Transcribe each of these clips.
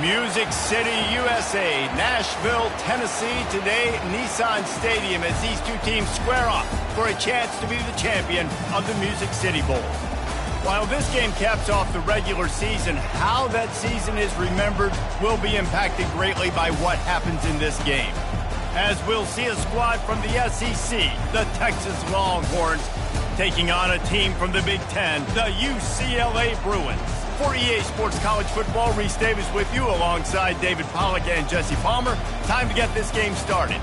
Music City, USA, Nashville, Tennessee. Today, Nissan Stadium as these two teams square off for a chance to be the champion of the Music City Bowl. While this game caps off the regular season, how that season is remembered will be impacted greatly by what happens in this game. As we'll see a squad from the SEC, the Texas Longhorns, taking on a team from the Big Ten, the UCLA Bruins. For EA Sports College Football, Reese Davis with you alongside David Pollack and Jesse Palmer. Time to get this game started.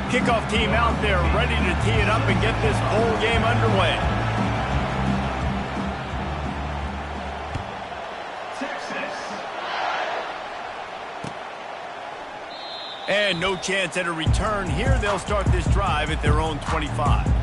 Kickoff team out there ready to tee it up and get this bowl game underway. Texas. And no chance at a return here. They'll start this drive at their own 25.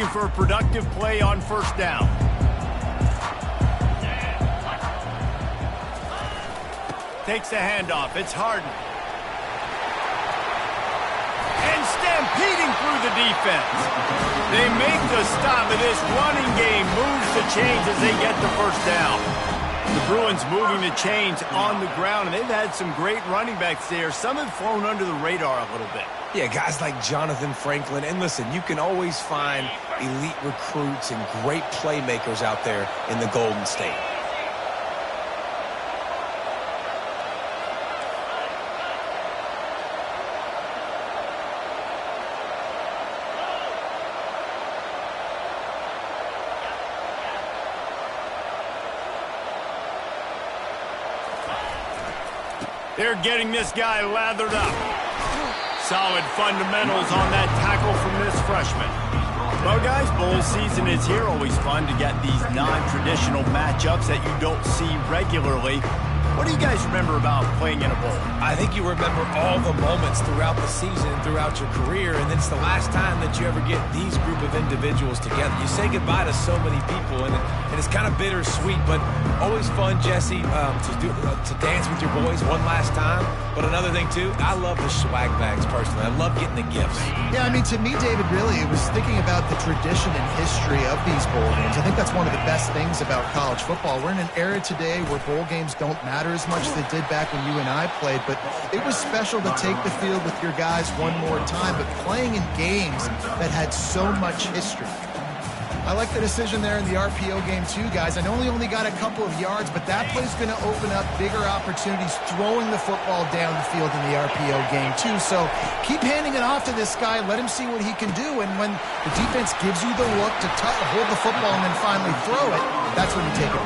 looking for a productive play on first down. Takes the handoff. It's Harden. And stampeding through the defense. They make the stop, and this running game moves the chains as they get the first down. The Bruins moving the chains on the ground, and they've had some great running backs there. Some have flown under the radar a little bit. Yeah, guys like Jonathan Franklin. And listen, you can always find elite recruits and great playmakers out there in the Golden State. They're getting this guy lathered up. Solid fundamentals on that tackle from this freshman. Well, guys, bowl season is here. Always fun to get these non-traditional matchups that you don't see regularly. What do you guys remember about playing in a bowl? I think you remember all the moments throughout the season, throughout your career, and it's the last time that you ever get these group of individuals together. You say goodbye to so many people, and it's kind of bittersweet, but always fun, Jesse, to dance with your boys one last time. But another thing, too, I love the swag bags, personally. I love getting the gifts. Yeah, I mean, to me, David, really, it was thinking about the tradition and history of these bowl games. I think that's one of the best things about college football. We're in an era today where bowl games don't matter as much as they did back when you and I played, but it was special to take the field with your guys one more time, but playing in games that had so much history. I like the decision there in the RPO game too, guys. I know he only got a couple of yards, but that play's going to open up bigger opportunities throwing the football down the field in the RPO game too. So keep handing it off to this guy. Let him see what he can do. And when the defense gives you the look to hold the football and then finally throw it, that's when you take it.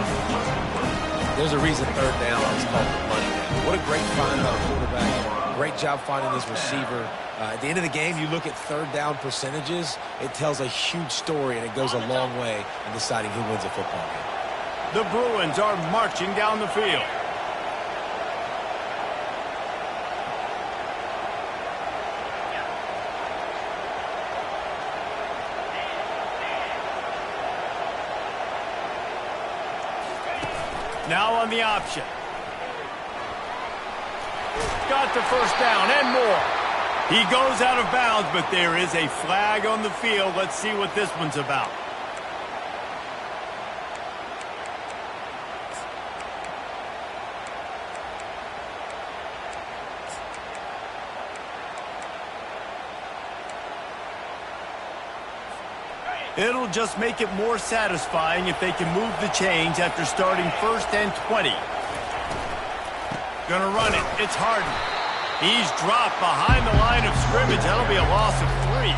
There's a reason third down is called the money down. What a great find by the quarterback. Great job finding this receiver. At the end of the game, you look at third down percentages. It tells a huge story, and it goes a long way in deciding who wins a football game. The Bruins are marching down the field. Now on the option. Got the first down and more. He goes out of bounds, but there is a flag on the field. Let's see what this one's about. It'll just make it more satisfying if they can move the chains after starting 1st and 20. Gonna run it. It's Harden. He's dropped behind the line of scrimmage. That'll be a loss of 3.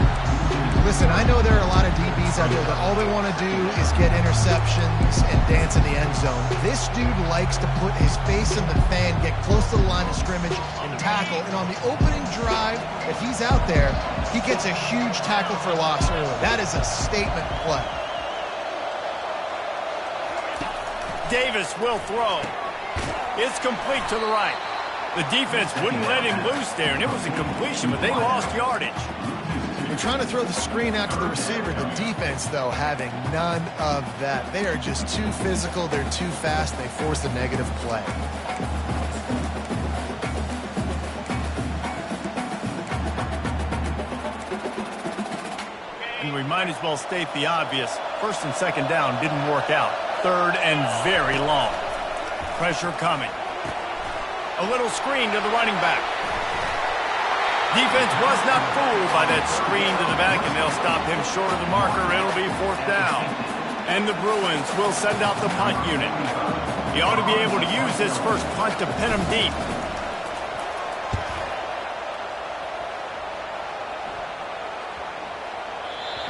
Listen, I know there are a lot of DBs out there that all they want to do is get interceptions and dance in the end zone. This dude likes to put his face in the fan, get close to the line of scrimmage, and tackle. And on the opening drive that he's out there, he gets a huge tackle for loss early. That is a statement play. Davis will throw. It's complete to the right. The defense wouldn't let him loose there, and it was a completion, but they lost yardage. They're trying to throw the screen out to the receiver. The defense, though, having none of that. They are just too physical. They're too fast. They force a negative play. And we might as well state the obvious. 1st and 2nd down didn't work out. 3rd and very long. Pressure coming. A little screen to the running back. Defense was not fooled by that screen to the back, and they'll stop him short of the marker. It'll be 4th down. And the Bruins will send out the punt unit. He ought to be able to use this first punt to pin him deep.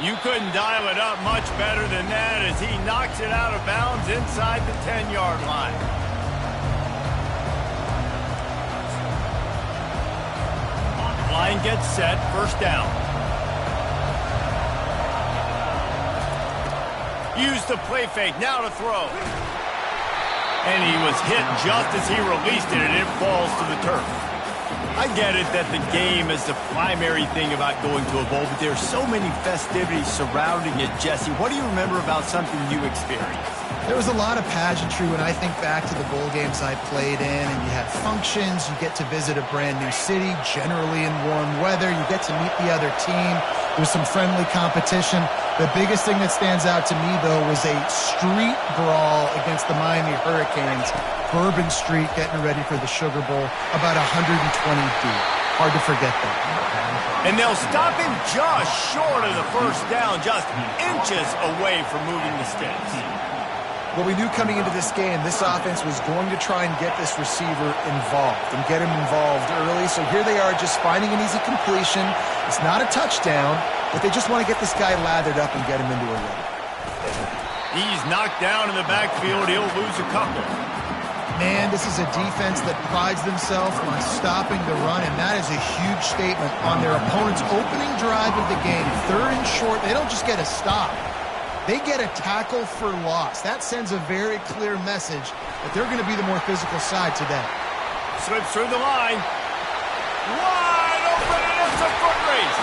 You couldn't dial it up much better than that as he knocks it out of bounds inside the 10-yard line. Line gets set, 1st down. Use the play fake, now to throw. And he was hit just as he released it, and it falls to the turf. I get it that the game is the primary thing about going to a bowl, but there are so many festivities surrounding it, Jesse. What do you remember about something you experienced? There was a lot of pageantry when I think back to the bowl games I played in, and you had functions, you get to visit a brand new city, generally in warm weather, you get to meet the other team, there's some friendly competition. The biggest thing that stands out to me, though, was a street brawl against the Miami Hurricanes, Bourbon Street getting ready for the Sugar Bowl, about 120 deep. Hard to forget that. And they'll stop him just short of the first down, just inches away from moving the sticks. Well, we knew coming into this game, this offense was going to try and get this receiver involved and get him involved early. So here they are just finding an easy completion. It's not a touchdown, but they just want to get this guy lathered up and get him into a run. He's knocked down in the backfield. He'll lose a couple. Man, this is a defense that prides themselves on stopping the run, and that is a huge statement on their opponent's opening drive of the game. 3rd and short, they don't just get a stop. They get a tackle for loss. That sends a very clear message that they're going to be the more physical side today. Slips through the line. Wide open, and it's a foot race.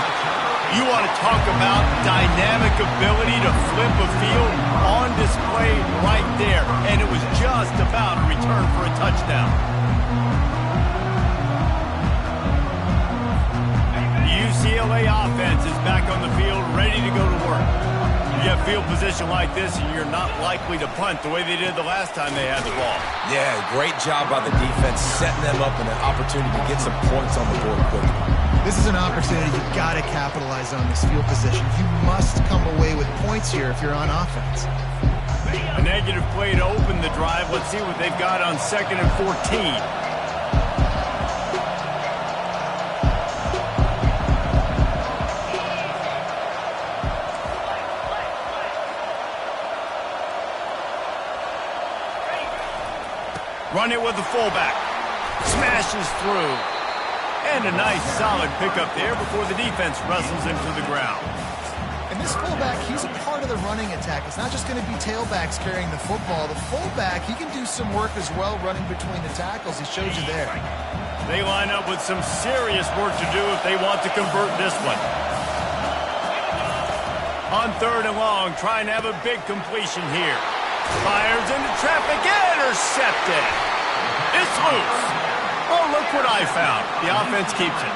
You want to talk about dynamic ability to flip a field on display right there. And it was just about a return for a touchdown. The UCLA offense is back on the field, ready to go to work. You have field position like this, and you're not likely to punt the way they did the last time they had the ball. Yeah, great job by the defense, setting them up in an opportunity to get some points on the board quickly. This is an opportunity you've got to capitalize on, this field position. You must come away with points here if you're on offense. A negative play to open the drive. Let's see what they've got on 2nd and 14. Run it with the fullback. Smashes through. And a nice solid pickup there before the defense wrestles him to the ground. And this fullback, he's a part of the running attack. It's not just going to be tailbacks carrying the football. The fullback, he can do some work as well running between the tackles. He showed you there. They line up with some serious work to do if they want to convert this one. On 3rd and long, trying to have a big completion here. Fires into traffic, intercepted. It's loose. Oh, look what I found. The offense keeps it.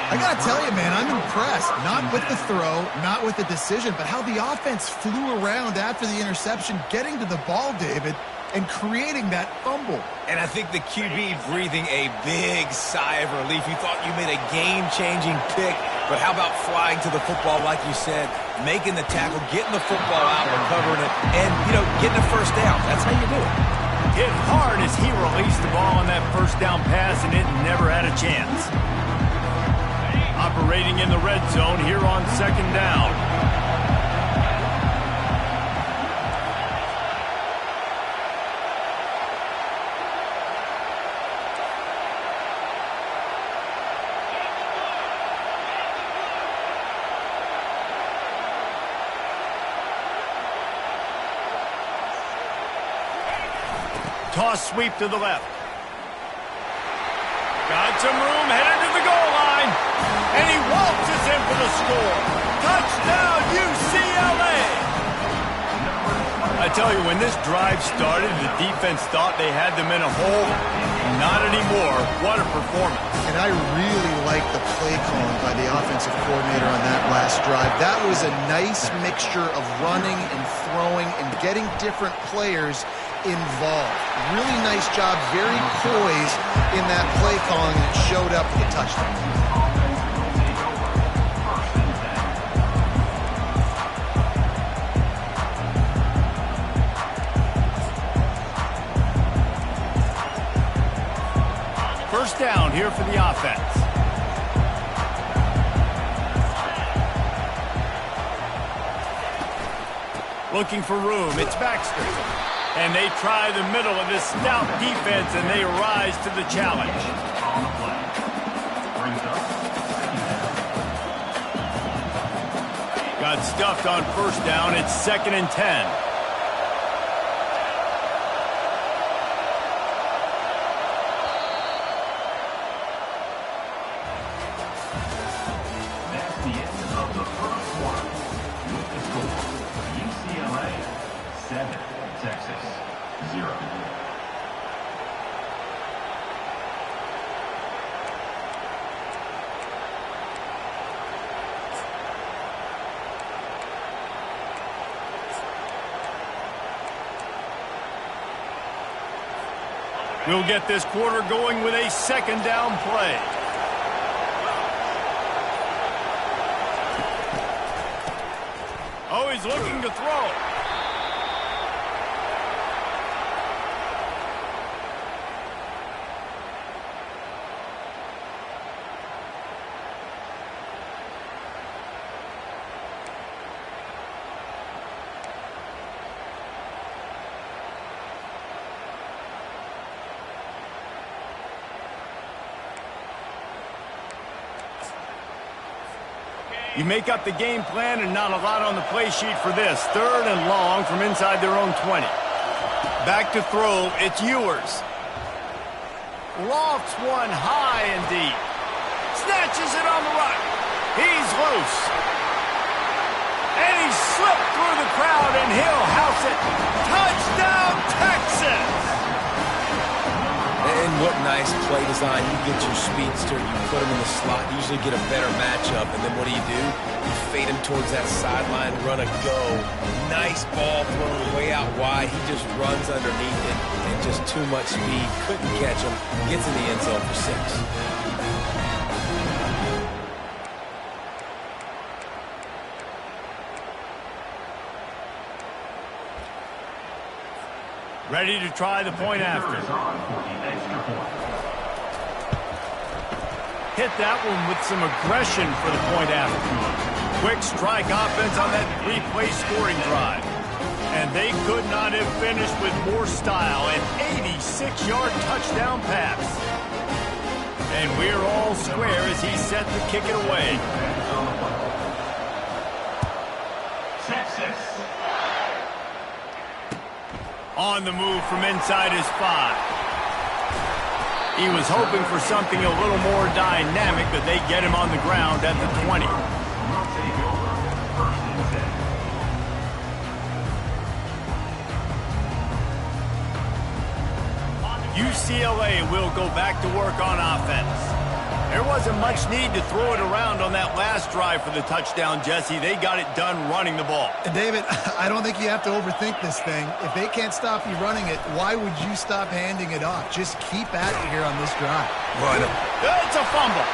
I got to tell you, man, I'm impressed. Not with the throw, not with the decision, but how the offense flew around after the interception, getting to the ball, David, and creating that fumble. And I think the QB breathing a big sigh of relief. You thought you made a game-changing pick, but how about flying to the football, like you said, making the tackle, getting the football out, recovering it, and, getting a first down. That's how you do it. Hit hard as he released the ball on that first down pass, and it never had a chance. Operating in the red zone here on 2nd down. Toss sweep to the left. Got some room, headed to the goal line. And he waltzes in for the score. Touchdown, UCLA! I tell you, when this drive started, the defense thought they had them in a hole. Not anymore. What a performance. And I really like the play calling by the offensive coordinator on that last drive. That was a nice mixture of running and throwing and getting different players involved. Really nice job, very poised in that play calling, and it showed up with a touchdown. First down here for the offense. Looking for room, it's Baxter. And they try the middle of this stout defense, and they rise to the challenge. Got stuffed on first down. It's 2nd and 10. 7, Texas, 0. We'll get this quarter going with a second down play. Oh, he's looking to throw. You make up the game plan and not a lot on the play sheet for this. 3rd and long from inside their own 20. Back to throw, it's Ewers. Lofts one high and deep. Snatches it on the run. He's loose. And he slipped through the crowd and he'll house it. Touchdown, Texas! And what nice play design. You get your speedster, you put him in the slot, usually get a better matchup, and then what do? You fade him towards that sideline, run a go. Nice ball thrown way out wide. He just runs underneath it, and just too much speed. Couldn't catch him. Gets in the end zone for 6. Ready to try the point after. Hit that one with some aggression for the point after. Quick strike offense on that 3-play scoring drive. And they could not have finished with more style. An 86-yard touchdown pass. And we're all square as he's set to kick it away. Texas. On the move from inside his 5. He was hoping for something a little more dynamic, but they get him on the ground at the 20. UCLA will go back to work on offense. There wasn't much need to throw it around on that last drive for the touchdown, Jesse. They got it done running the ball. And David, I don't think you have to overthink this thing. If they can't stop you running it, why would you stop handing it off? Just keep at it here on this drive. It's a fumble.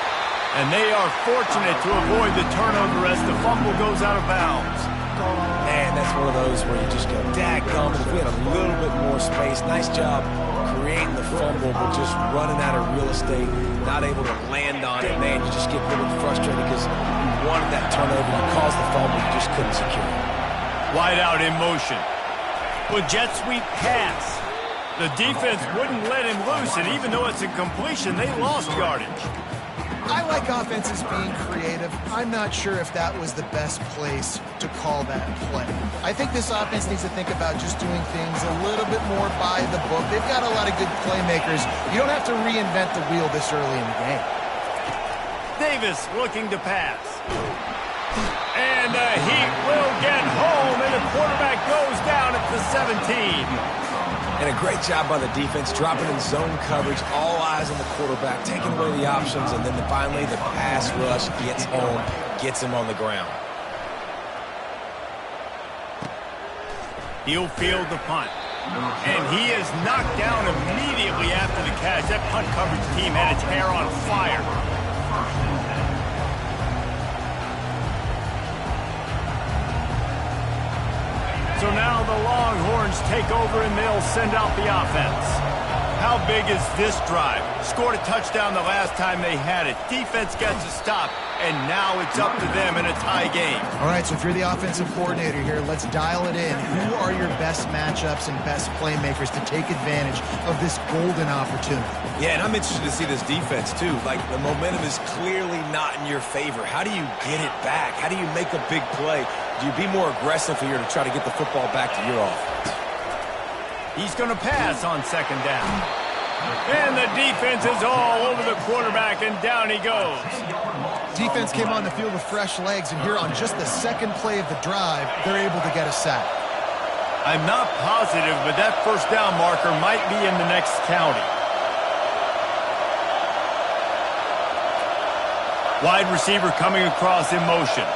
And they are fortunate to avoid the turnover as the fumble goes out of bounds. Man, that's one of those where you just go, dadgum, if we had a little bit more space. Nice job creating the fumble, but just running out of real estate, not able to land on it. Man, you just get a little frustrated because you wanted that turnover. You caused the fumble, you just couldn't secure it. Wide out in motion. With jet sweep pass. The defense wouldn't let him loose, and even though it's a completion, they lost yardage. I like offenses being creative. I'm not sure if that was the best place to call that play. I think this offense needs to think about just doing things a little bit more by the book. They've got a lot of good playmakers. You don't have to reinvent the wheel this early in the game. Davis looking to pass. And the Heat will get home, and the quarterback goes down at the 17. And a great job by the defense, dropping in zone coverage, all eyes on the quarterback, taking away the options, and then finally the pass rush gets home, gets him on the ground. He'll field the punt. And he is knocked down immediately after the catch. That punt coverage team had its hair on fire. So now the Longhorns take over and they'll send out the offense. How big is this drive? Scored a touchdown the last time they had it. Defense gets a stop, and now it's up to them in a tie game. All right, so if you're the offensive coordinator here, let's dial it in. Who are your best matchups and best playmakers to take advantage of this golden opportunity? Yeah, and I'm interested to see this defense, too. Like, the momentum is clearly not in your favor. How do you get it back? How do you make a big play? Do you be more aggressive here to try to get the football back to your offense? He's going to pass on second down. And the defense is all over the quarterback, and down he goes. Defense came on the field with fresh legs, and here on just the second play of the drive, they're able to get a sack. I'm not positive, but that first down marker might be in the next county. Wide receiver coming across in motion.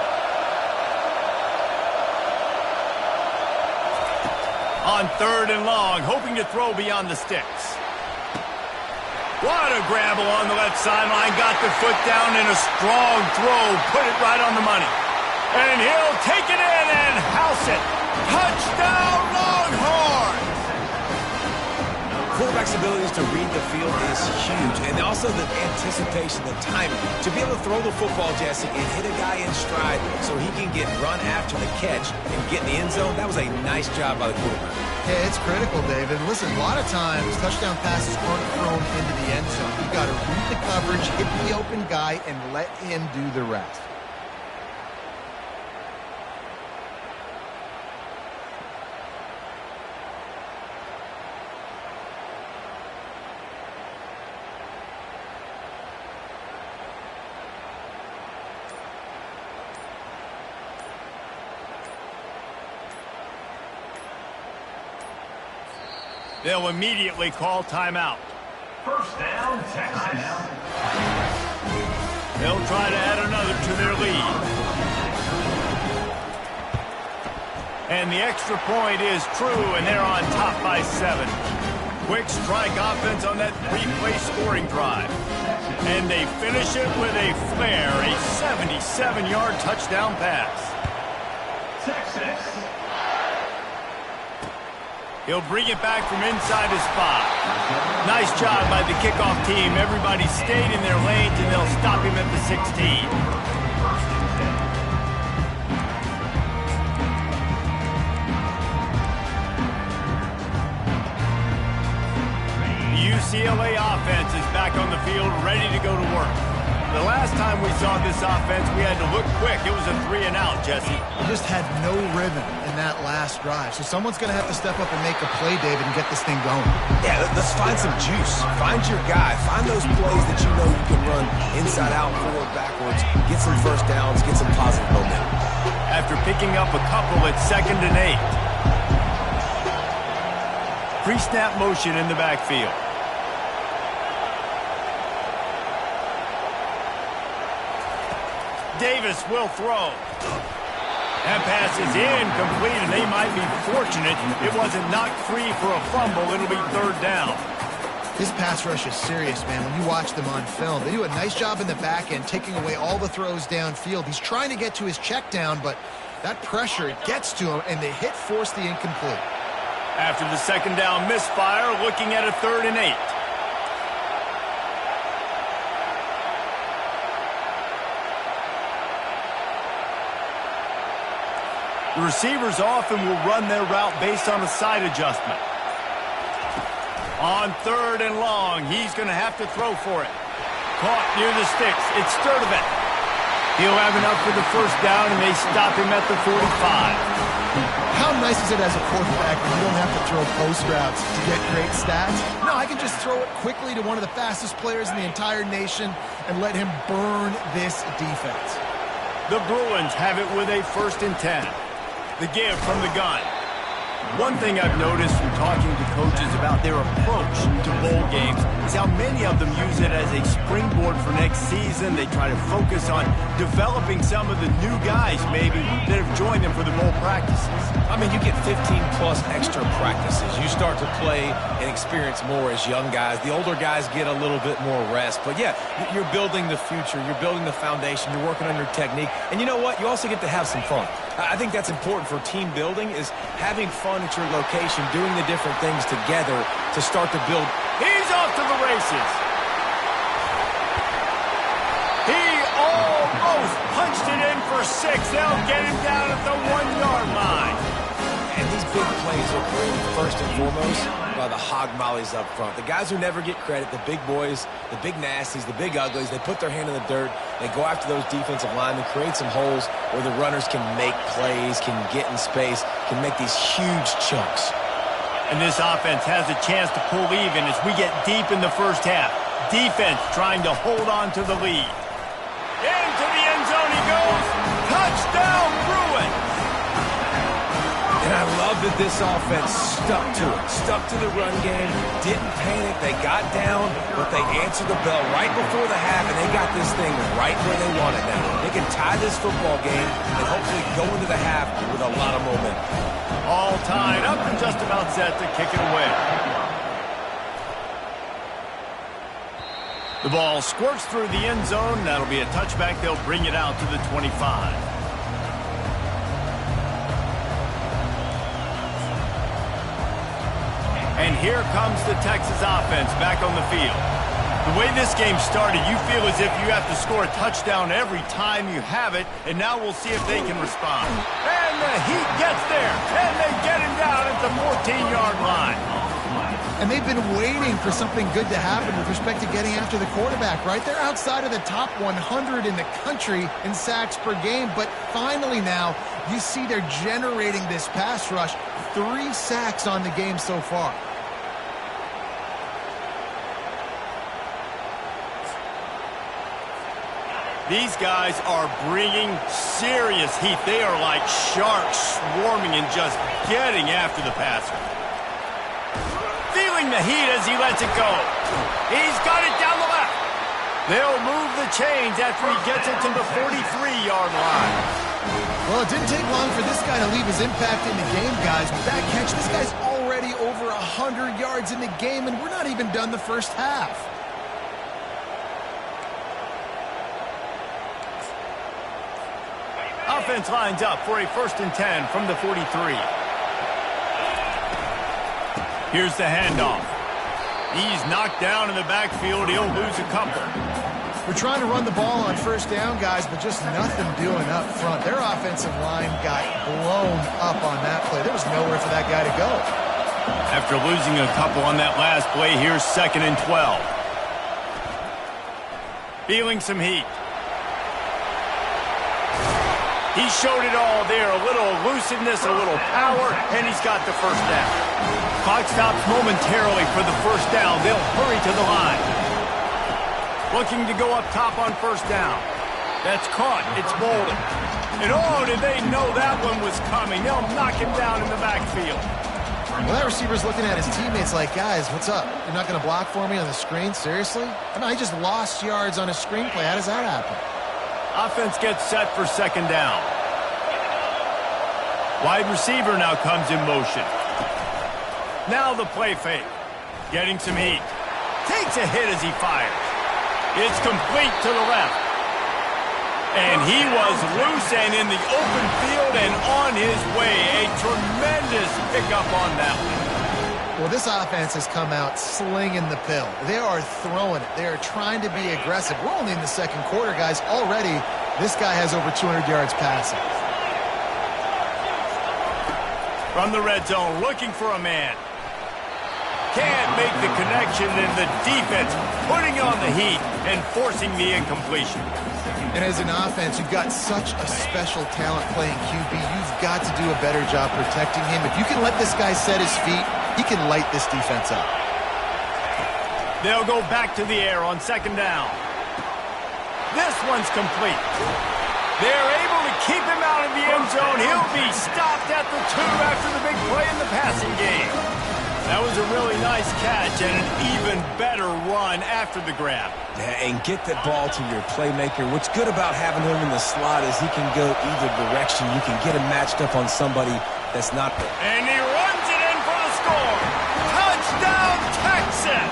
On 3rd and long, hoping to throw beyond the sticks. What a grab along the left sideline. Got the foot down in a strong throw. Put it right on the money. And he'll take it in and house it. Touchdown, Longhorns! Quarterback's abilities to read the field is huge, and also the anticipation, the timing. To be able to throw the football, Jesse, and hit a guy in stride so he can get run after the catch and get in the end zone, that was a nice job by the quarterback. Yeah, it's critical, David. Listen, a lot of times, touchdown passes aren't thrown into the end zone. You've got to read the coverage, hit the open guy, and let him do the rest. They'll immediately call timeout. First down, Texas. They'll try to add another to their lead. And the extra point is true, and they're on top by 7. Quick strike offense on that 3-play scoring drive. And they finish it with a flair, a 77-yard touchdown pass. Texas. He'll bring it back from inside his spot. Nice job by the kickoff team. Everybody stayed in their lanes, and they'll stop him at the 16. The UCLA offense is back on the field, ready to go to work. The last time we saw this offense, we had to look quick. It was a 3-and-out, Jesse. We just had no rhythm in that last drive. So someone's going to have to step up and make a play, David, and get this thing going. Yeah, let's find some juice. Find your guy. Find those plays that you know you can run inside out, forward, backwards. Get some first downs. Get some positive momentum. After picking up a couple at 2nd and 8. Pre-snap motion in the backfield. Davis will throw. That pass is incomplete, and they might be fortunate it wasn't knocked free for a fumble. It'll be 3rd down. This pass rush is serious, man. When you watch them on film, they do a nice job in the back end, taking away all the throws downfield. He's trying to get to his check down, but that pressure, it gets to him, and the hit forced the incomplete. After the 2nd down misfire, looking at a 3rd and 8. The receivers often will run their route based on a side adjustment. On 3rd and long, he's going to have to throw for it. Caught near the sticks. It's Sturdivant. He'll have enough for the first down, and they stop him at the 45. How nice is it as a quarterback when you don't have to throw post routes to get great stats? No, I can just throw it quickly to one of the fastest players in the entire nation and let him burn this defense. The Bruins have it with a 1st and 10. The give from the gun. One thing I've noticed from talking to coaches about their approach to bowl games is how many of them use it as a springboard for next season. They try to focus on developing some of the new guys, maybe, that have joined them for the bowl practices. I mean, you get 15-plus extra practices. You start to play and experience more as young guys. The older guys get a little bit more rest. But, yeah, you're building the future. You're building the foundation. You're working on your technique. And you know what? You also get to have some fun. I think that's important for team building, is having fun at your location, doing the different things together to start to build. He's off to the races. He almost punched it in for 6. They'll get him down at the 1-yard line. And these big plays are created first and foremost by the hog mollies up front. The guys who never get credit, the big boys, the big nasties, the big uglies, they put their hand in the dirt, they go after those defensive linemen, create some holes where the runners can make plays, can get in space, can make these huge chunks. And this offense has a chance to pull even as we get deep in the first half. Defense trying to hold on to the lead. Into the end zone he goes. Touchdown, Bruins! And I love that this offense stuck to it, stuck to the run game, didn't panic. They got down, but they answered the bell right before the half, and they got this thing right where they want it now. They can tie this football game and hopefully go into the half with a lot of momentum. All tied up and just about set to kick it away. The ball squirts through the end zone. That'll be a touchback. They'll bring it out to the 25. And here comes the Texas offense back on the field. The way this game started, you feel as if you have to score a touchdown every time you have it, and now we'll see if they can respond. And the Heat gets there, and they get him down at the 14-yard line. And they've been waiting for something good to happen with respect to getting after the quarterback, right? They're outside of the top 100 in the country in sacks per game, but finally now you see they're generating this pass rush. 3 sacks on the game so far. These guys are bringing serious heat. They are like sharks swarming and just getting after the passer. Feeling the heat as he lets it go. He's got it down the left. They'll move the chains after he gets it to the 43-yard line. Well, it didn't take long for this guy to leave his impact in the game, guys. With that catch, this guy's already over 100 yards in the game, and we're not even done the first half. Offense lines up for a 1st and 10 from the 43. Here's the handoff. He's knocked down in the backfield. He'll lose a couple. We're trying to run the ball on 1st down, guys, but just nothing doing up front. Their offensive line got blown up on that play. There was nowhere for that guy to go. After losing a couple on that last play, here's 2nd and 12. Feeling some heat. He showed it all there, a little elusiveness, a little power, and he's got the 1st down. Clock stops momentarily for the 1st down. They'll hurry to the line. Looking to go up top on 1st down. That's caught. It's Bolden. And oh, did they know that one was coming. They'll knock him down in the backfield. Well, that receiver's looking at his teammates like, guys, what's up? You're not going to block for me on the screen? Seriously? I mean, I just lost yards on a screenplay. How does that happen? Offense gets set for 2nd down. Wide receiver now comes in motion. Now the play fake. Getting some heat. Takes a hit as he fires. It's complete to the left. And he was loose and in the open field and on his way. A tremendous pickup on that one. Well, this offense has come out slinging the pill. They are throwing it. They are trying to be aggressive. We're only in the 2nd quarter, guys. Already, this guy has over 200 yards passing. From the red zone, looking for a man. Can't make the connection, and the defense putting on the heat and forcing the incompletion. And as an offense, you've got such a special talent playing QB. You've got to do a better job protecting him. If you can let this guy set his feet, he can light this defense up. They'll go back to the air on 2nd down. This one's complete. They're able to keep him out of the end zone. He'll be stopped at the 2 after the big play in the passing game. That was a really nice catch and an even better run after the grab. Yeah, and get that ball to your playmaker. What's good about having him in the slot is he can go either direction. You can get him matched up on somebody that's not there. And he runs it in for the score. Touchdown, Texas!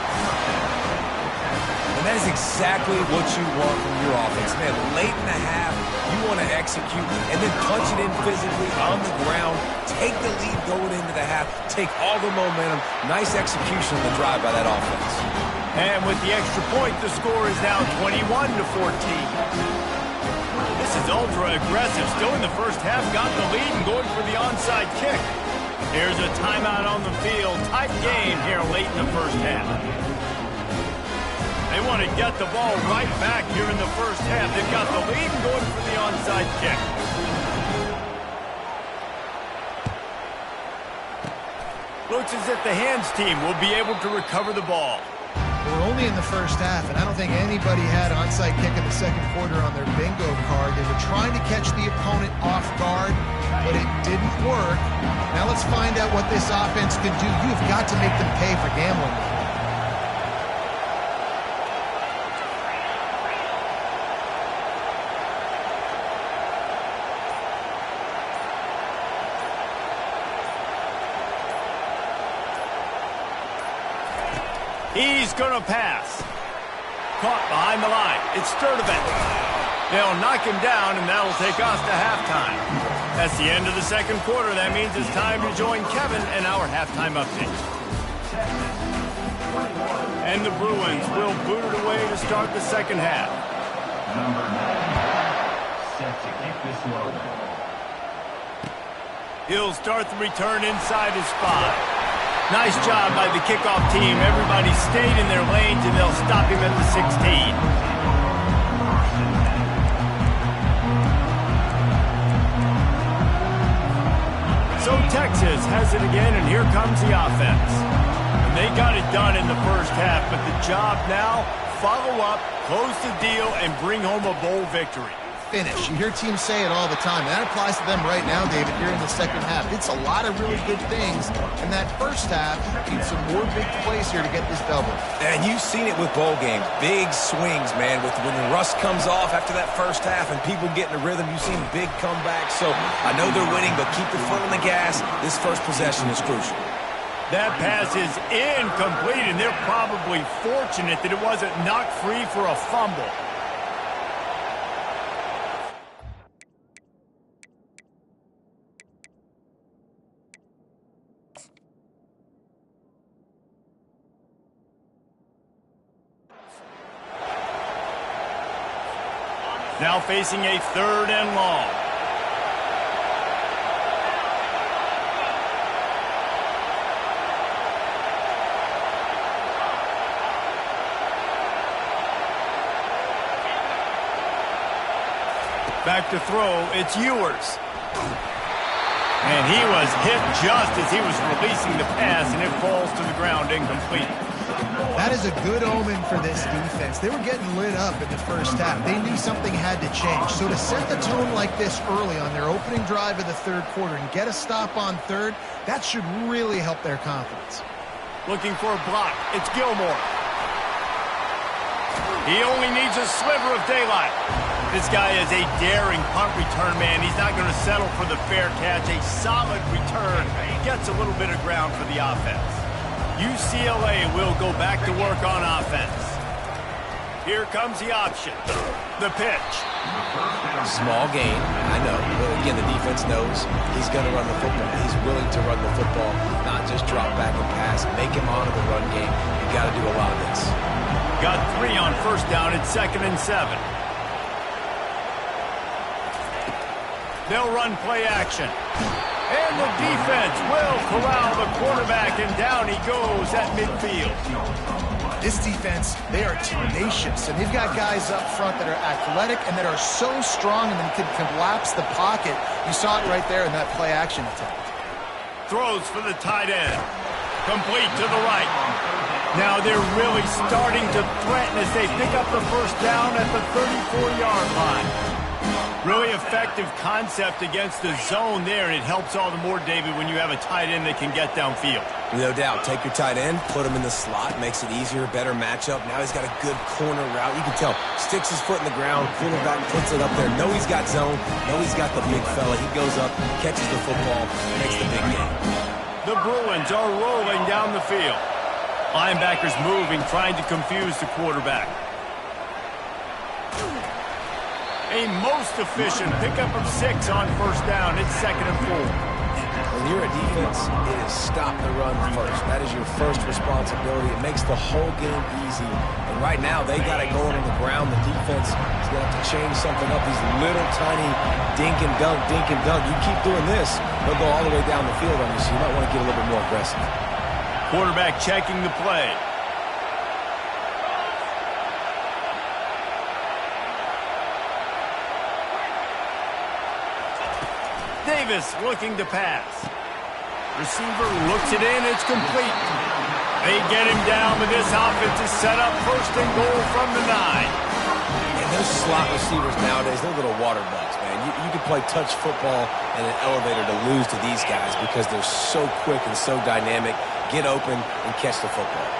And that is exactly what you want from your offense. Man, late in the half, you want to execute and then punch it in physically on the ground. Take the lead going into the half. Take all the momentum. Nice execution on the drive by that offense. And with the extra point, the score is now 21-14. This is ultra aggressive. Still in the first half, got the lead and going for the onside kick. Here's a timeout on the field. Tight game here late in the first half. They want to get the ball right back here in the first half. They've got the lead and going for the onside kick. Looks as if the hands team will be able to recover the ball. we're only in the first half, and I don't think anybody had onside kick in the second quarter on their bingo card. They were trying to catch the opponent off guard, but it didn't work. Now let's find out what this offense can do. You've got to make them pay for gambling. He's going to pass. Caught behind the line. It's Sturdivant. They'll knock him down, and that'll take us to halftime. That's the end of the second quarter. That means it's time to join Kevin in our halftime update. And the Bruins will boot it away to start the second half. Number 9, set to kick this one. He'll start the return inside his 5. Nice job by the kickoff team. Everybody stayed in their lanes, and they'll stop him at the 16. So Texas has it again, and here comes the offense. And they got it done in the first half, but the job now, follow up, close the deal, and bring home a bowl victory. Finish. You hear teams say it all the time, and that applies to them right now, David, here in the second half. It's a lot of really good things, and that first half needs some more big plays here to get this double. And you've seen it with bowl games. Big swings, man. When the rust comes off after that first half and people get in a rhythm, you've seen big comebacks. So I know they're winning, but keep the foot on the gas. This first possession is crucial. That pass is incomplete, and they're probably fortunate that it wasn't knocked free for a fumble. Now facing a 3rd and long. Back to throw, it's Ewers. And he was hit just as he was releasing the pass, and it falls to the ground incomplete. That is a good omen for this defense. They were getting lit up in the first half. They knew something had to change. So to set the tone like this early on their opening drive of the third quarter and get a stop on third, that should really help their confidence. Looking for a block. It's Gilmore. He only needs a sliver of daylight. This guy is a daring punt return man. He's not going to settle for the fair catch. A solid return. Gets a little bit of ground for the offense. UCLA will go back to work on offense. Here comes the option. The pitch. Small gain, I know. But again, the defense knows he's going to run the football. He's willing to run the football, not just drop back and pass. Make him honor the run game. You got to do a lot of this. Got 3 on first down. It's 2nd and 7. They'll run play action. And the defense will corral the quarterback, and down he goes at midfield. This defense, they are tenacious, and they've got guys up front that are athletic and that are so strong and can collapse the pocket. You saw it right there in that play action attempt. Throws for the tight end. Complete to the right. Now they're really starting to threaten as they pick up the first down at the 34-yard line. Really effective concept against the zone there, and it helps all the more, David, when you have a tight end that can get downfield. No doubt. Take your tight end, put him in the slot, makes it easier, better matchup. Now he's got a good corner route. You can tell, sticks his foot in the ground, quarterback puts it up there. Know he's got zone, know he's got the big fella. He goes up, catches the football, makes the big game. The Bruins are rolling down the field. Linebackers moving, trying to confuse the quarterback. A most efficient pickup of 6 on first down. It's 2nd and 4. When you're a defense, it is stop the run first. That is your first responsibility. It makes the whole game easy. And right now, they got it going on the ground. The defense is going to have to change something up. These little tiny dink and dunk, dink and dunk. You keep doing this, they'll go all the way down the field on you, so you might want to get a little bit more aggressive. Quarterback checking the play. Davis looking to pass. Receiver looks it in. It's complete. They get him down, but this offense is set up first and goal from the 9. And those slot receivers nowadays, they're little water bucks, man. You can play touch football in an elevator to lose to these guys because they're so quick and so dynamic. Get open and catch the football.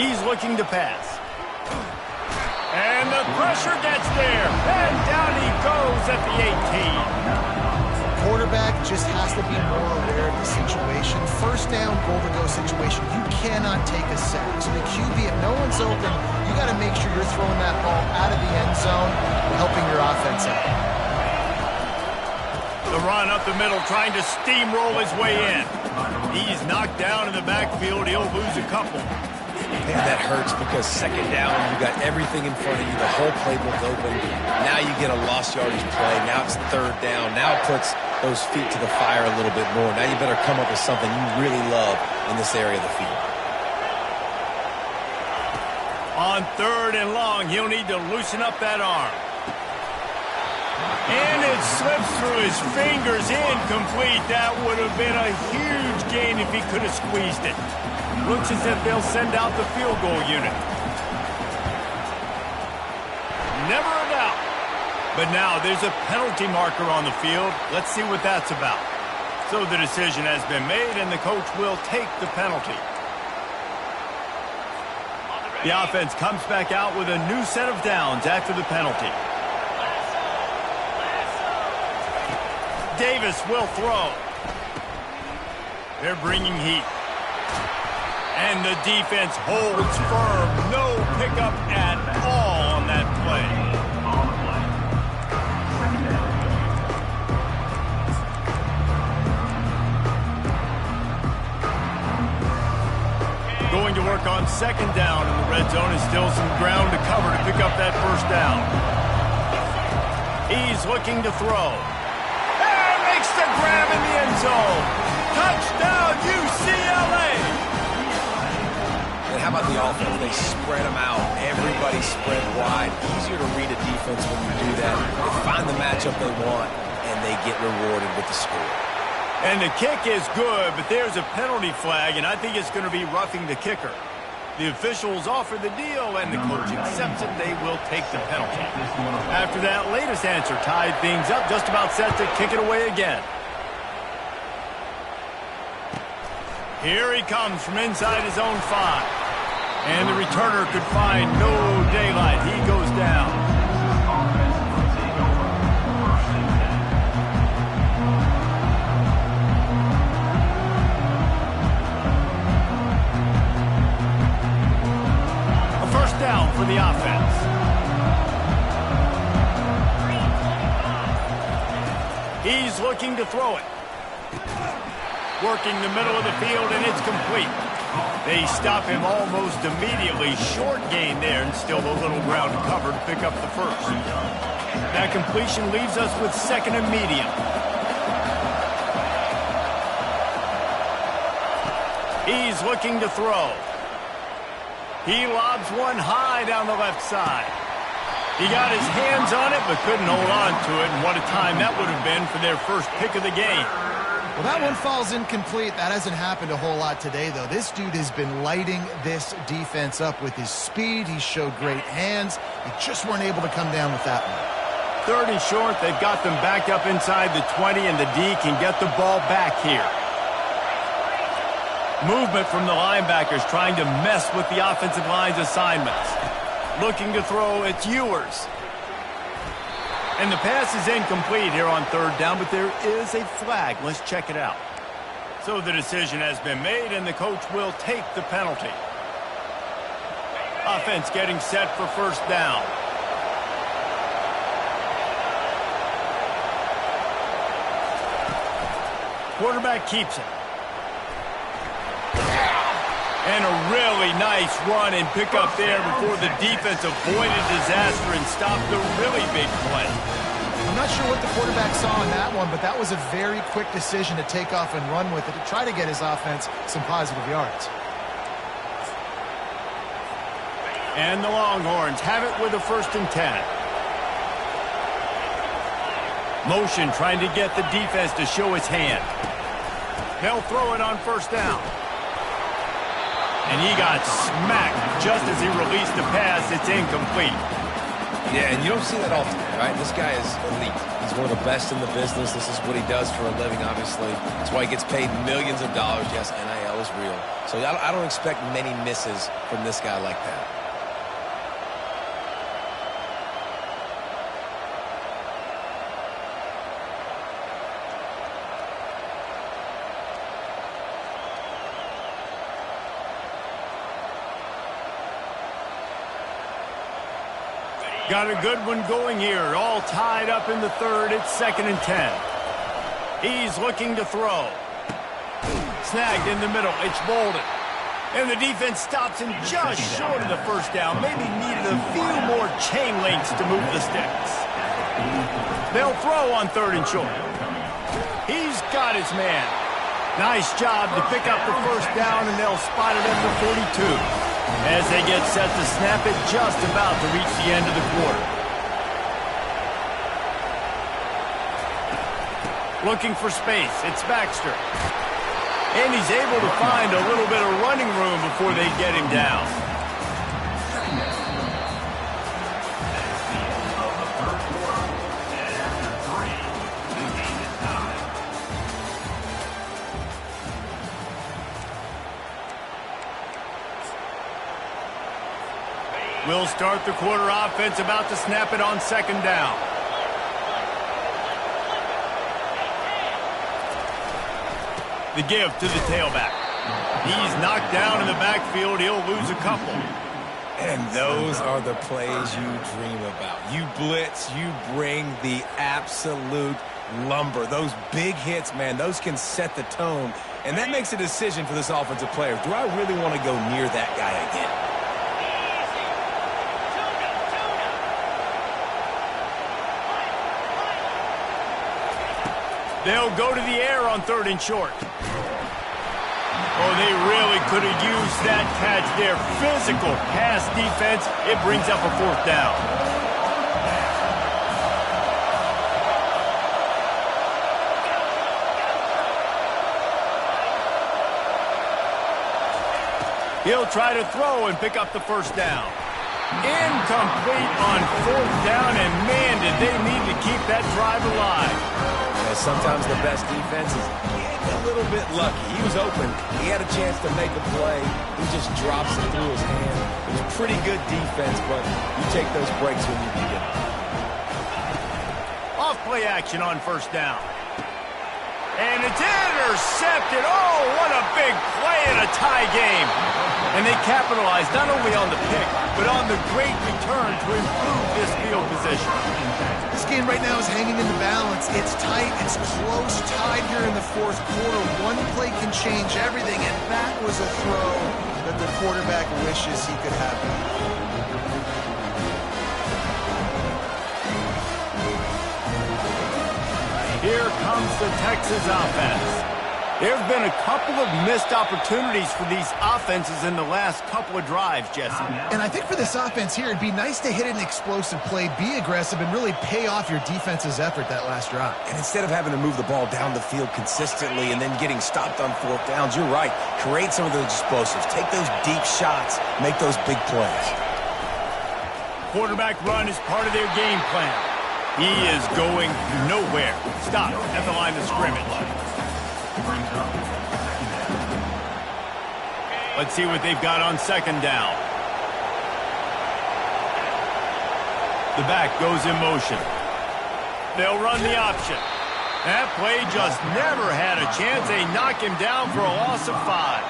He's looking to pass. And the pressure gets there. And down he goes at the 18. Quarterback just has to be more aware of the situation. First down, goal-to-go situation. You cannot take a sack. So the QB, if no one's open, you got to make sure you're throwing that ball out of the end zone, helping your offense out. The run up the middle, trying to steamroll his way in. He's knocked down in the backfield. He'll lose a couple. Man, that hurts because second down, you got everything in front of you, the whole playbook open. Now you get a lost yardage play. Now it's third down. Now it puts those feet to the fire a little bit more. Now you better come up with something you really love in this area of the field. On third and long, he'll need to loosen up that arm. And it slips through his fingers, incomplete. That would have been a huge gain if he could have squeezed it. Looks as if they'll send out the field goal unit. Never a doubt. But now there's a penalty marker on the field. Let's see what that's about. So the decision has been made, and the coach will take the penalty. The offense comes back out with a new set of downs after the penalty. Davis will throw. They're bringing heat. And the defense holds firm. No pickup at all on that play. Going to work on second down in the red zone. Is still some ground to cover to pick up that first down. He's looking to throw. And makes the grab in the end zone. Touchdown, UCLA! And how about the offense? They spread them out. Everybody spread wide. Easier to read a defense when you do that. They find the matchup they want, and they get rewarded with the score. And the kick is good, but there's a penalty flag, and I think it's going to be roughing the kicker. The officials offer the deal, and the coach accepts it. They will take the penalty. After that latest answer tied things up, just about set to kick it away again. Here he comes from inside his own 5. And the returner could find no daylight. He goes down. A first down for the offense. He's looking to throw it. Working the middle of the field, and it's complete. They stop him almost immediately. Short gain there, and still a little ground to cover to pick up the first. That completion leaves us with second and medium. He's looking to throw. He lobs one high down the left side. He got his hands on it, but couldn't hold on to it, and what a time that would have been for their first pick of the game. Well, that one falls incomplete. That hasn't happened a whole lot today, though. This dude has been lighting this defense up with his speed. He showed great hands. They just weren't able to come down with that one. Third and short. They've got them back up inside the 20, and the D can get the ball back here. Movement from the linebackers trying to mess with the offensive line's assignments. Looking to throw, it's Ewers. And the pass is incomplete here on third down, but there is a flag. Let's check it out. So the decision has been made, and the coach will take the penalty. Offense getting set for first down. Quarterback keeps it. And a really nice run and pick up there before the defense avoided disaster and stopped the really big play. And not sure what the quarterback saw on that one, but that was a very quick decision to take off and run with it to try to get his offense some positive yards. And the Longhorns have it with a 1st and 10. Motion trying to get the defense to show his hand. They'll throw it on 1st down. And he got smacked just as he released the pass. It's incomplete. Yeah, and you don't see that often, right? This guy is elite. He's one of the best in the business. This is what he does for a living, obviously. That's why he gets paid millions of dollars. Yes, NIL is real. So I don't expect many misses from this guy like that. Got a good one going here. All tied up in the 3rd. It's 2nd and 10. He's looking to throw. Snagged in the middle. It's Bolden. And the defense stops him just short of the 1st down. Maybe needed a few more chain links to move the sticks. They'll throw on 3rd and short. He's got his man. Nice job to pick up the 1st down, and they'll spot it at the 42. As they get set to snap it, just about to reach the end of the quarter. Looking for space, it's Baxter. And he's able to find a little bit of running room before they get him down. We'll start the quarter offense, about to snap it on 2nd down. The give to the tailback. He's knocked down in the backfield. He'll lose a couple. And those are the plays you dream about. You blitz, you bring the absolute lumber. Those big hits, man, those can set the tone. And that makes a decision for this offensive player. Do I really want to go near that guy again? They'll go to the air on 3rd and short. Oh, they really could have used that catch there. Physical pass defense. It brings up a 4th down. He'll try to throw and pick up the 1st down. Incomplete on 4th down, and man, did they need to keep that drive alive. Sometimes the best defense is a little bit lucky. He was open. He had a chance to make a play. He just drops it through his hand. It was pretty good defense, but you take those breaks when you need it. Off play action on 1st down. And it's intercepted. Oh, what a big play in a tie game. And they capitalized not only on the pick, but on the great return to improve this field position. This game right now is hanging in the balance. It's tight. It's close, tied here in the 4th quarter. One play can change everything, and that was a throw that the quarterback wishes he could have. Here comes the Texas offense. There have been a couple of missed opportunities for these offenses in the last couple of drives, Jesse. And I think for this offense here, it'd be nice to hit an explosive play, be aggressive, and really pay off your defense's effort that last drive. And instead of having to move the ball down the field consistently and then getting stopped on 4th downs, you're right. Create some of those explosives. Take those deep shots. Make those big plays. Quarterback run is part of their game plan. He is going nowhere. Stop at the line of scrimmage. Let's see what they've got on 2nd down. The back goes in motion. They'll run the option. That play just never had a chance. They knock him down for a loss of 5.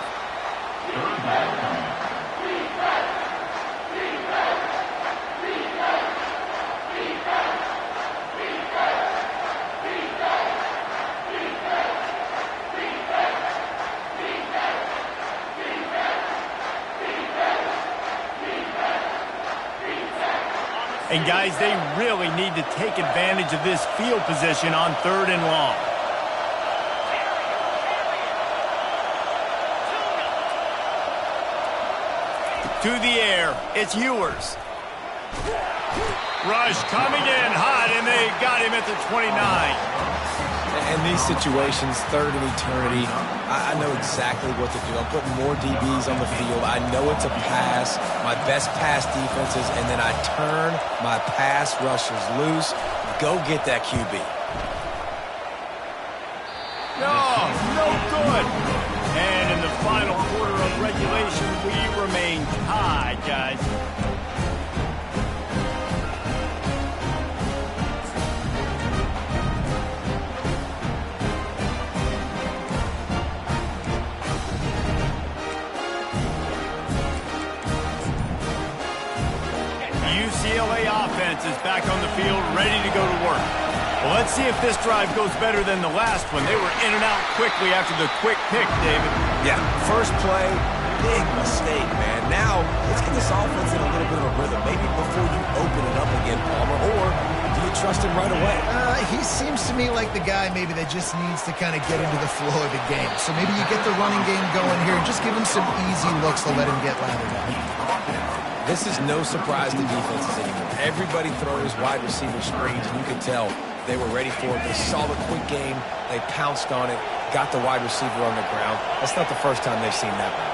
And, guys, they really need to take advantage of this field position on 3rd and long. To the air, it's Ewers. Rush coming in hot, and they got him at the 29. In these situations, 3rd and eternity, I know exactly what to do. I'm putting more DBs on the field. I know it's a pass, my best pass defenses, and then I turn my pass rushers loose. Go get that QB. No good. And in the final quarter of regulation, we remain tied, guys. UCLA offense is back on the field, ready to go to work. Well, let's see if this drive goes better than the last one. They were in and out quickly after the quick pick, David. Yeah, first play, big mistake, man. Now, let's get this offense in a little bit of a rhythm. Maybe before you open it up again, Palmer, or do you trust him right away? He seems to me like the guy maybe that just needs to kind of get into the flow of the game. So maybe you get the running game going here and just give him some easy looks to let him get lathered up. This is no surprise to defenses anymore. Everybody throws wide receiver screens, and you can tell they were ready for it. They saw the quick game. They pounced on it, got the wide receiver on the ground. That's not the first time they've seen that one.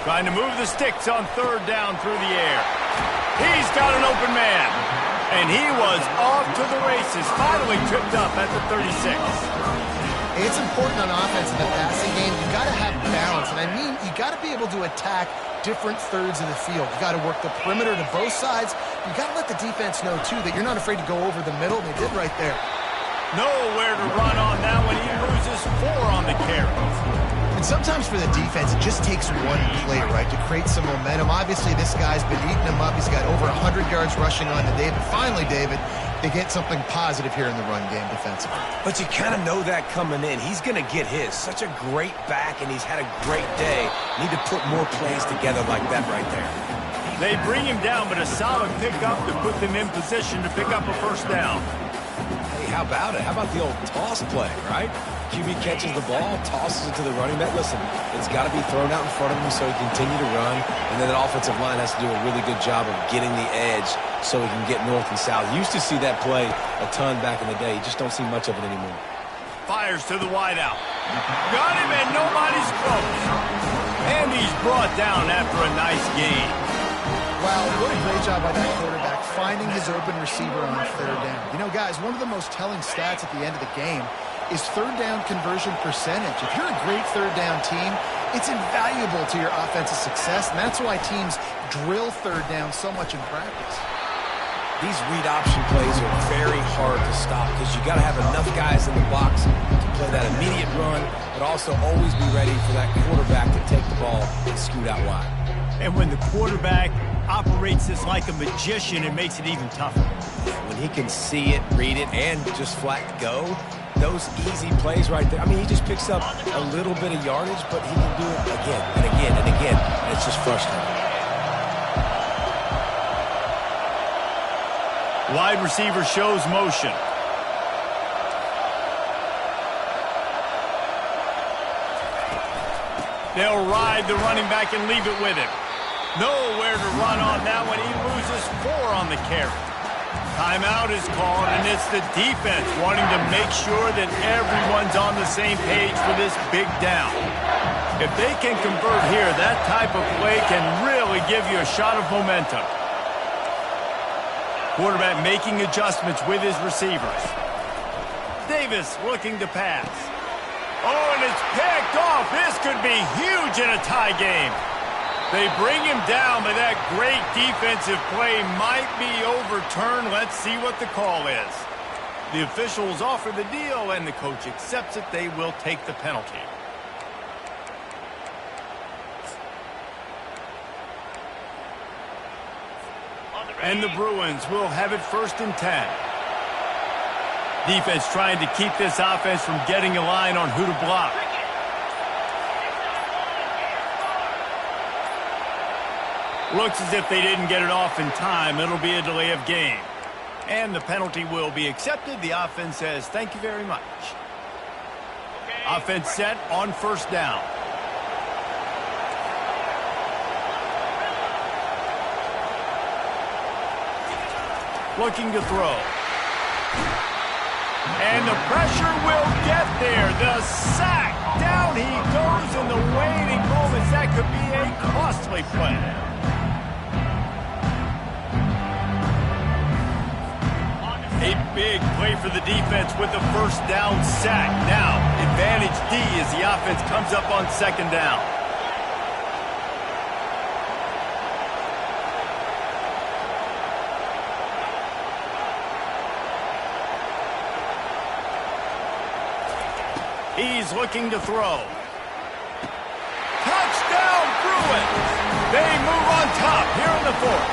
Trying to move the sticks on 3rd down through the air. He's got an open man. And he was off to the races, finally tripped up at the 36. It's important on offense in the passing game. You got to have balance, and I mean you got to be able to attack different thirds of the field. You got to work the perimeter to both sides. You got to let the defense know too that you're not afraid to go over the middle. They did right there. Nowhere to run on that when he loses 4 on the carry. And sometimes for the defense, it just takes one play, right, to create some momentum. Obviously, this guy's been eating him up. He's got over 100 yards rushing on to David. Finally, David, they get something positive here in the run game defensively. But you kind of know that coming in. He's going to get his. Such a great back, and he's had a great day. Need to put more plays together like that right there. They bring him down, but a solid pickup to put them in position to pick up a 1st down. Hey, how about it? How about the old toss play, right? QB catches the ball, tosses it to the running back. Listen, it's got to be thrown out in front of him so he can continue to run. And then the offensive line has to do a really good job of getting the edge so he can get north and south. You used to see that play a ton back in the day. You just don't see much of it anymore. Fires to the wideout. Got him, and nobody's close. And he's brought down after a nice gain. Wow, what a great job by that quarterback, finding his open receiver on 3rd down. You know, guys, one of the most telling stats at the end of the game is 3rd down conversion percentage. If you're a great 3rd down team, it's invaluable to your offensive success, and that's why teams drill 3rd down so much in practice. These read option plays are very hard to stop because you got to have enough guys in the box to play that immediate run, but also always be ready for that quarterback to take the ball and scoot out wide. And when the quarterback operates this like a magician, it makes it even tougher. When he can see it, read it, and just flat go, those easy plays right there. I mean, he just picks up a little bit of yardage, but he can do it again and again and again, and it's just frustrating. Wide receiver shows motion. They'll ride the running back and leave it with him. Nowhere to run on that one. He loses 4 on the carry. Timeout is called, and it's the defense wanting to make sure that everyone's on the same page for this big down. If they can convert here, that type of play can really give you a shot of momentum. Quarterback making adjustments with his receivers. Davis looking to pass. Oh, and it's picked off. This could be huge in a tie game. They bring him down, but that great defensive play might be overturned. Let's see what the call is. The officials offer the deal, and the coach accepts it. They will take the penalty. And the Bruins will have it 1st and 10. Defense trying to keep this offense from getting a line on who to block. Looks as if they didn't get it off in time. It'll be a delay of game. And the penalty will be accepted. The offense says thank you very much. Offense set on first down. Looking to throw. And the pressure will get there. The sack. Down he goes in the waning moments. That could be a costly play. A big play for the defense with the first down sack. Now, advantage D as the offense comes up on second down. He's looking to throw. Touchdown, Bruins! They move on top here in the fourth.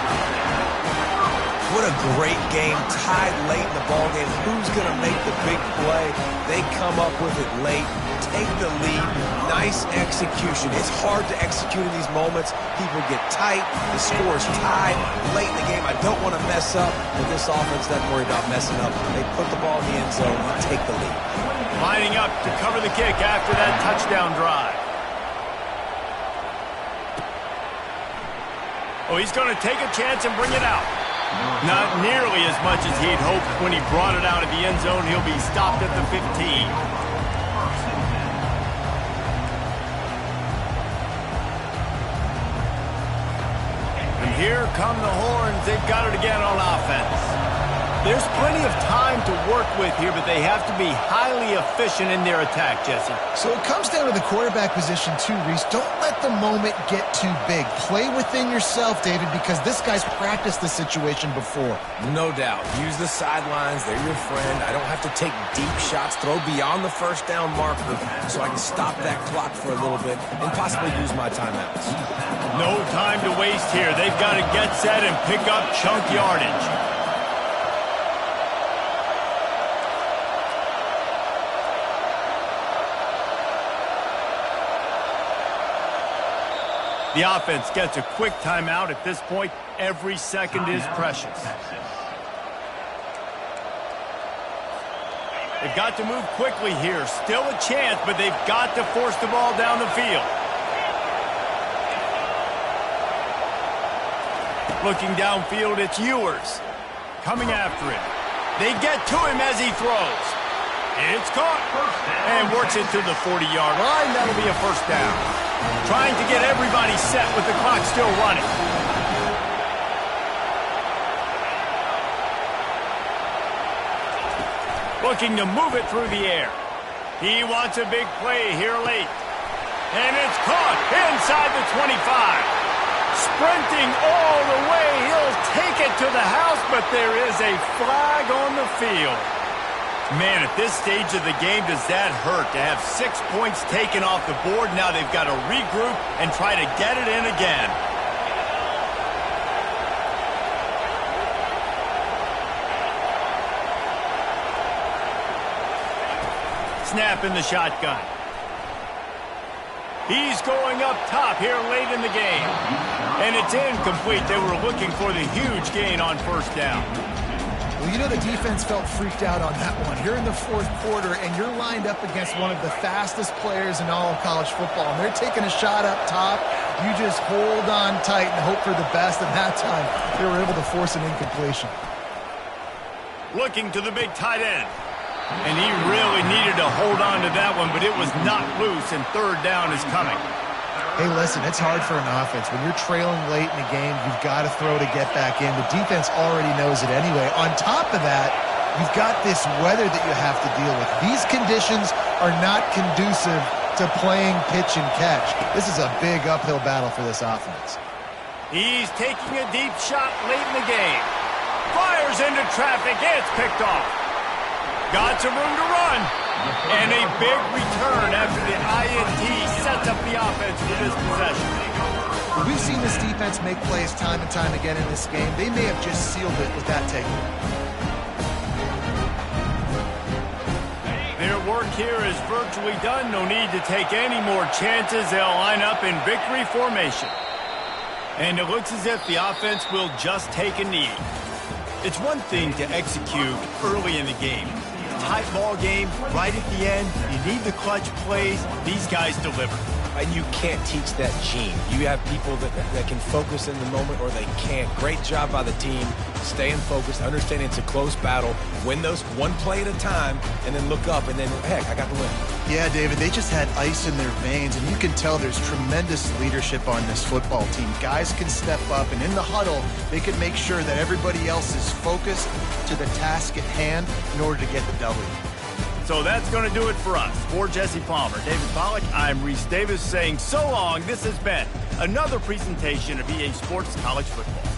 What a great game, tied late in the ballgame. Who's going to make the big play? They come up with it late, take the lead. Nice execution. It's hard to execute in these moments. People get tight. The score is tied late in the game. I don't want to mess up, but this offense doesn't worry about messing up. They put the ball in the end zone and take the lead. Lining up to cover the kick after that touchdown drive. Oh, he's going to take a chance and bring it out. Not nearly as much as he'd hoped when he brought it out of the end zone. He'll be stopped at the 15. And here come the horns. They've got it again on offense. There's plenty of time to work with here, but they have to be highly efficient in their attack, Jesse. So it comes down to the quarterback position too, Reese. Don't let the moment get too big. Play within yourself, David, because this guy's practiced this situation before. No doubt. Use the sidelines. They're your friend. I don't have to take deep shots, throw beyond the first down marker so I can stop that clock for a little bit and possibly use my timeouts. No time to waste here. They've got to get set and pick up chunk yardage. The offense gets a quick timeout. At this point, every second is precious. They've got to move quickly here. Still a chance, but they've got to force the ball down the field. Looking downfield, it's Ewers. Coming after it. They get to him as he throws. It's caught. And works it to the 40-yard line. That'll be a first down. Trying to get everybody set with the clock still running. Looking to move it through the air. He wants a big play here late. And it's caught inside the 25. Sprinting all the way. He'll take it to the house, but there is a flag on the field. Man, at this stage of the game, does that hurt to have 6 points taken off the board? Now they've got to regroup and try to get it in again. Snap in the shotgun. He's going up top here late in the game. And it's incomplete. They were looking for the huge gain on first down. Well, you know the defense felt freaked out on that one. You're in the fourth quarter, and you're lined up against one of the fastest players in all of college football. And they're taking a shot up top. You just hold on tight and hope for the best. And that time, they were able to force an incompletion. Looking to the big tight end. And he really needed to hold on to that one, but it was not loose, and third down is coming. Hey, listen, it's hard for an offense. When you're trailing late in the game, you've got to throw to get back in. The defense already knows it anyway. On top of that, you've got this weather that you have to deal with. These conditions are not conducive to playing pitch and catch. This is a big uphill battle for this offense. He's taking a deep shot late in the game. Fires into traffic. It's picked off. Got some room to run. And a big return after the INT sets up the offense for this possession. We've seen this defense make plays time and time again in this game. They may have just sealed it with that takeaway. Their work here is virtually done. No need to take any more chances. They'll line up in victory formation. And it looks as if the offense will just take a knee. It's one thing to execute early in the game. Tight ball game, right at the end, you need the clutch plays. These guys deliver. And you can't teach that gene. You have people that can focus in the moment or they can't. Great job by the team, staying focused, understanding it's a close battle, win those one play at a time, and then look up, and then, heck, I got the win. Yeah, David, they just had ice in their veins, and you can tell there's tremendous leadership on this football team. Guys can step up, and in the huddle, they can make sure that everybody else is focused to the task at hand in order to get the W. So that's going to do it for us. For Jesse Palmer, David Pollack, I'm Reese Davis saying so long. This has been another presentation of EA Sports College Football.